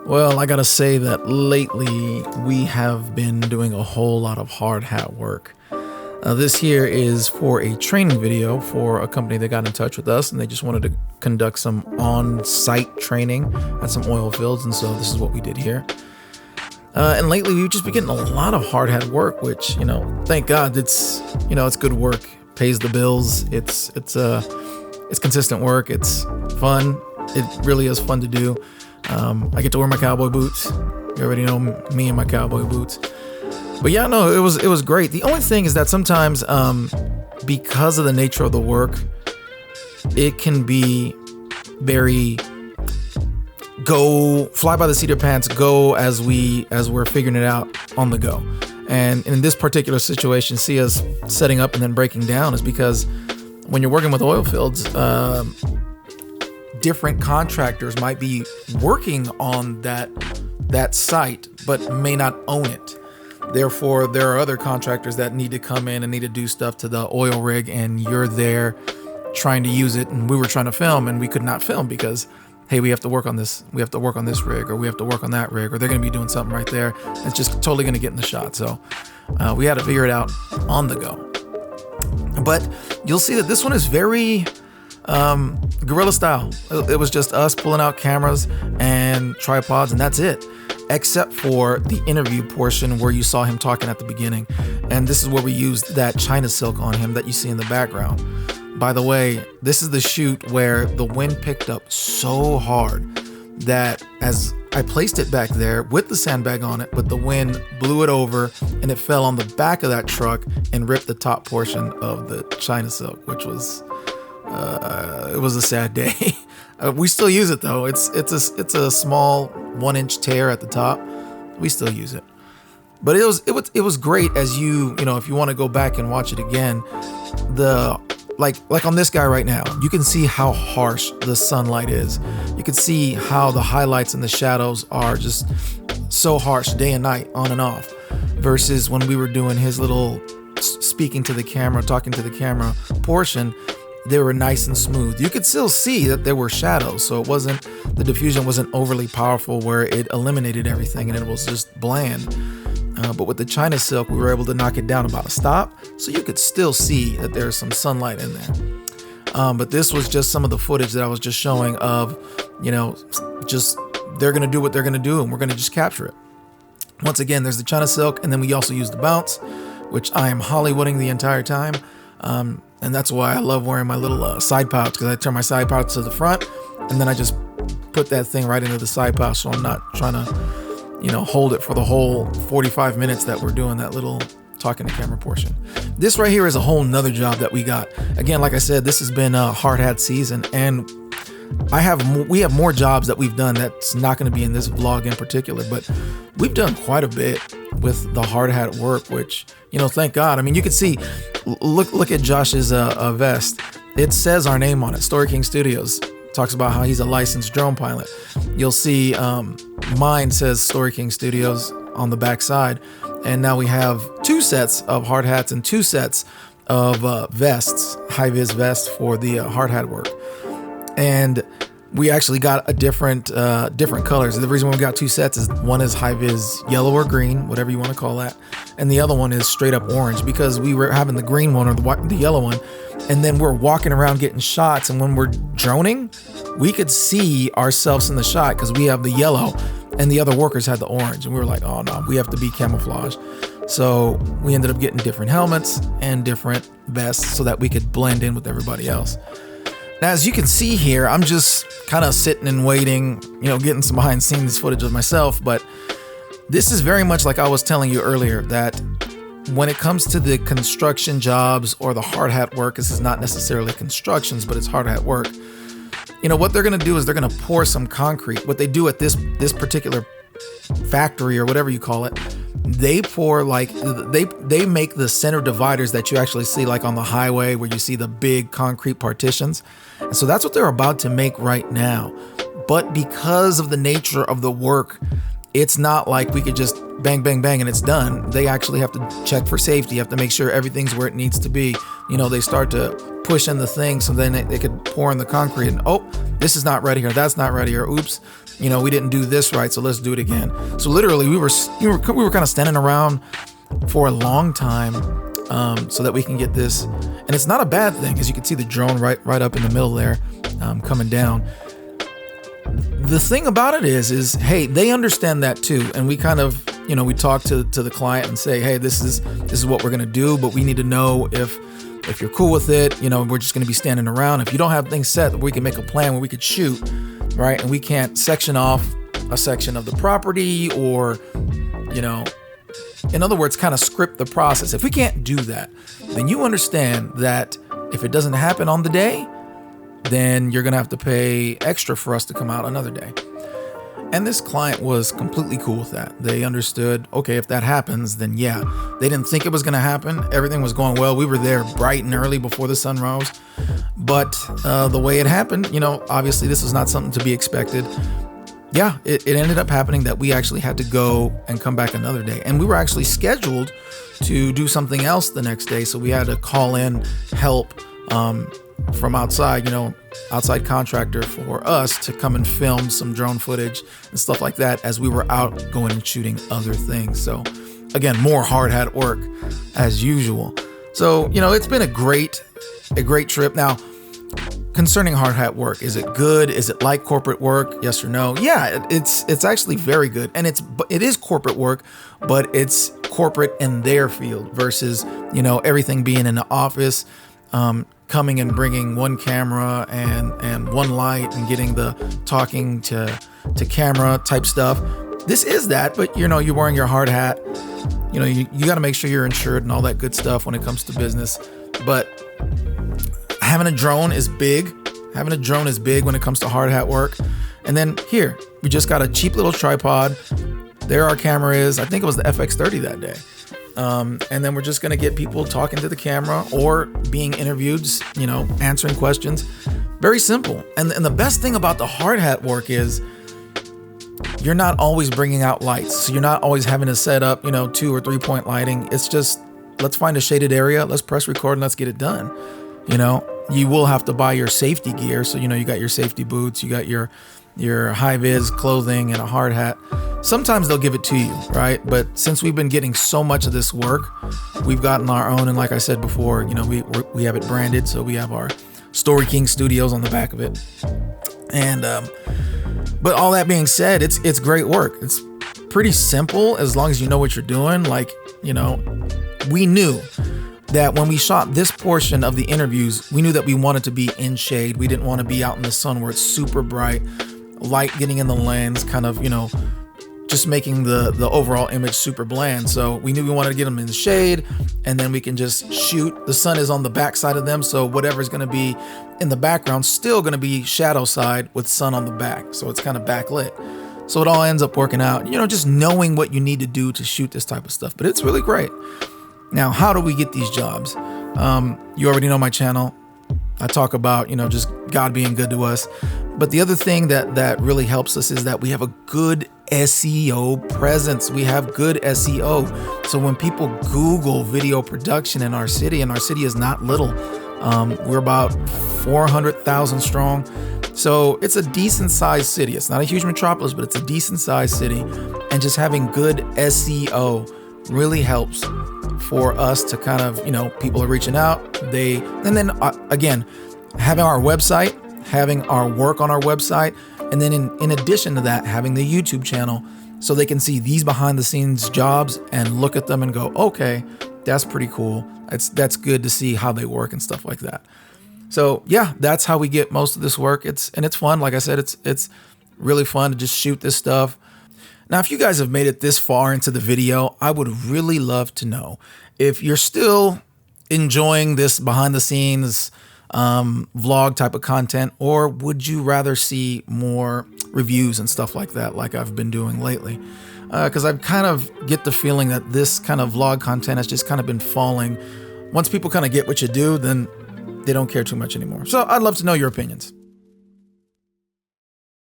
Well, I gotta say that lately we have been doing a whole lot of hard hat work. This here is for a training video for a company that got in touch with us, and they just wanted to conduct some on-site training at some oil fields, and so this is what we did here. And lately we've just been getting a lot of hard hat work, which, thank God it's good work, pays the bills. It's consistent work. It's fun. It really is fun to do. I get to wear my cowboy boots. You already know me and my cowboy boots. But yeah, no, it was great. The only thing is that sometimes, because of the nature of the work, it can be very fly by the seat of pants, go as we're figuring it out on the go. And in this particular situation, see us setting up and then breaking down is because when you're working with oil fields, different contractors might be working on that site, but may not own it. Therefore, there are other contractors that need to come in and need to do stuff to the oil rig, and you're there trying to use it. And we were trying to film, and we could not film because, hey, we have to work on this. We have to work on this rig, or we have to work on that rig, or they're going to be doing something right there. It's just totally going to get in the shot. So we had to figure it out on the go. But you'll see that this one is very guerrilla style. It was just us pulling out cameras and tripods, and that's it, except for the interview portion where you saw him talking at the beginning. And this is where we used that China silk on him that you see in the background. By the way, this is the shoot where the wind picked up so hard that as I placed it back there with the sandbag on it, but the wind blew it over and it fell on the back of that truck and ripped the top portion of the China silk, which was it was a sad day. We still use it though. It's a small 1-inch tear at the top. We still use it, but it was great. As if you want to go back and watch it again, like on this guy right now, you can see how harsh the sunlight is. You can see how the highlights and the shadows are just so harsh day and night, on and off, versus when we were doing his little speaking to the camera, talking to the camera portion. They were nice and smooth. You could still see that there were shadows, so the diffusion wasn't overly powerful where it eliminated everything and it was just bland. But with the China silk, we were able to knock it down about a stop, so you could still see that there's some sunlight in there. But this was just some of the footage that I was just showing of, just they're gonna do what they're gonna do and we're gonna just capture it. Once again, there's the China silk, and then we also use the bounce, which I am Hollywooding the entire time. And that's why I love wearing my little side pouch, because I turn my side pouch to the front and then I just put that thing right into the side pouch, so I'm not trying to hold it for the whole 45 minutes that we're doing that little talking to camera portion. This right here is a whole nother job that we got. Again, like I said, this has been a hard hat season, and we have more jobs that we've done that's not going to be in this vlog in particular, but we've done quite a bit with the hard hat work, which, thank God. I mean, you can see, look at Josh's vest. It says our name on it, Storyking Studios. Talks about how he's a licensed drone pilot. You'll see mine says Storyking Studios on the back side. And now we have 2 sets of hard hats and 2 sets of vests, high-vis vests for the hard hat work. And we actually got a different colors. The reason why we got 2 sets is one is high-vis yellow or green, whatever you want to call that, and the other one is straight up orange, because we were having the green one or the yellow one, and then we're walking around getting shots, and when we're droning, we could see ourselves in the shot because we have the yellow and the other workers had the orange, and we were like, oh no, we have to be camouflaged. So we ended up getting different helmets and different vests so that we could blend in with everybody else. Now, as you can see here, I'm just kind of sitting and waiting, getting some behind the scenes footage of myself. But this is very much like I was telling you earlier, that when it comes to the construction jobs or the hard hat work, this is not necessarily constructions, but it's hard hat work. What they're going to do is they're going to pour some concrete. What they do at this particular factory or whatever you call it, they pour they make the center dividers that you actually see like on the highway where you see the big concrete partitions. And so that's what they're about to make right now. But because of the nature of the work, it's not like we could just bang, bang, bang and it's done. They actually have to check for safety. You have to make sure everything's where it needs to be. They start to push in the thing so then they could pour in the concrete and this is not ready, or that's not ready, or oops, we didn't do this right, so let's do it again. So literally, we were kind of standing around for a long time, so that we can get this. And it's not a bad thing, as you can see the drone right up in the middle there, coming down. The thing about it is, hey, they understand that too. And we kind of, we talk to the client and say, hey, this is what we're going to do, but we need to know if you're cool with it. We're just going to be standing around. If you don't have things set, we can make a plan where we could shoot, right? And we can't section off a section of the property, or, in other words, kind of script the process. If we can't do that, then you understand that if it doesn't happen on the day, then you're going to have to pay extra for us to come out another day. And this client was completely cool with that. They understood, okay, if that happens, then yeah. They didn't think it was going to happen. Everything was going well. We were there bright and early before the sun rose. But the way it happened, obviously this was not something to be expected. Yeah, it ended up happening that we actually had to go and come back another day. And we were actually scheduled to do something else the next day. So we had to call in help from outside, outside contractor for us to come and film some drone footage and stuff like that as we were out going and shooting other things. So again, more hard hat work as usual. So, it's been a great trip. Now, concerning hard hat work, is it good? Is it like corporate work? Yes or no? Yeah, it's actually very good. And it is corporate work, but it's corporate in their field versus, everything being in the office, coming and bringing one camera and one light and getting the talking to camera type stuff. This is that, but you're wearing your hard hat. You got to make sure you're insured and all that good stuff when it comes to business. But having a drone is big. Having a drone is big when it comes to hard hat work. And then here, we just got a cheap little tripod. There our camera is. I think it was the FX30 that day. And then we're just going to get people talking to the camera or being interviewed, answering questions. Very simple. And the best thing about the hard hat work is you're not always bringing out lights. So you're not always having to set up, 2 or 3 point lighting. It's just, let's find a shaded area. Let's press record and let's get it done. You will have to buy your safety gear. So, you got your safety boots, you got your high vis clothing and a hard hat. Sometimes they'll give it to you, right? But since we've been getting so much of this work, we've gotten our own. And like I said before, we have it branded. So we have our Storyking studios on the back of it. And, but all that being said, it's great work. It's pretty simple as long as you know what you're doing. Like, we knew that when we shot this portion of the interviews, we knew that we wanted to be in shade. We didn't want to be out in the sun where it's super bright, light getting in the lens, kind of, just making the overall image super bland. So we knew we wanted to get them in the shade, and then we can just shoot. The sun is on the back side of them, so whatever's going to be in the background still going to be shadow side with sun on the back. So it's kind of backlit. So it all ends up working out, just knowing what you need to do to shoot this type of stuff. But it's really great. Now, how do we get these jobs? You already know my channel. I talk about, just God being good to us. But the other thing that really helps us is that we have a good SEO presence. We have good SEO. So when people Google video production in our city, and our city is not little, we're about 400,000 strong. So it's a decent sized city. It's not a huge metropolis, but it's a decent sized city. And just having good SEO really helps for us to kind of, people are reaching out. Again, having our website, having our work on our website, and then in addition to that, having the YouTube channel so they can see these behind the scenes jobs and look at them and go, okay, that's pretty cool. That's good to see how they work and stuff like that. So yeah, that's how we get most of this work. It's fun. Like I said, it's really fun to just shoot this stuff. Now, if you guys have made it this far into the video, I would really love to know if you're still enjoying this behind the scenes vlog type of content, or would you rather see more reviews and stuff like that, like I've been doing lately? Because I kind of get the feeling that this kind of vlog content has just kind of been falling. Once people kind of get what you do, then they don't care too much anymore. So I'd love to know your opinions.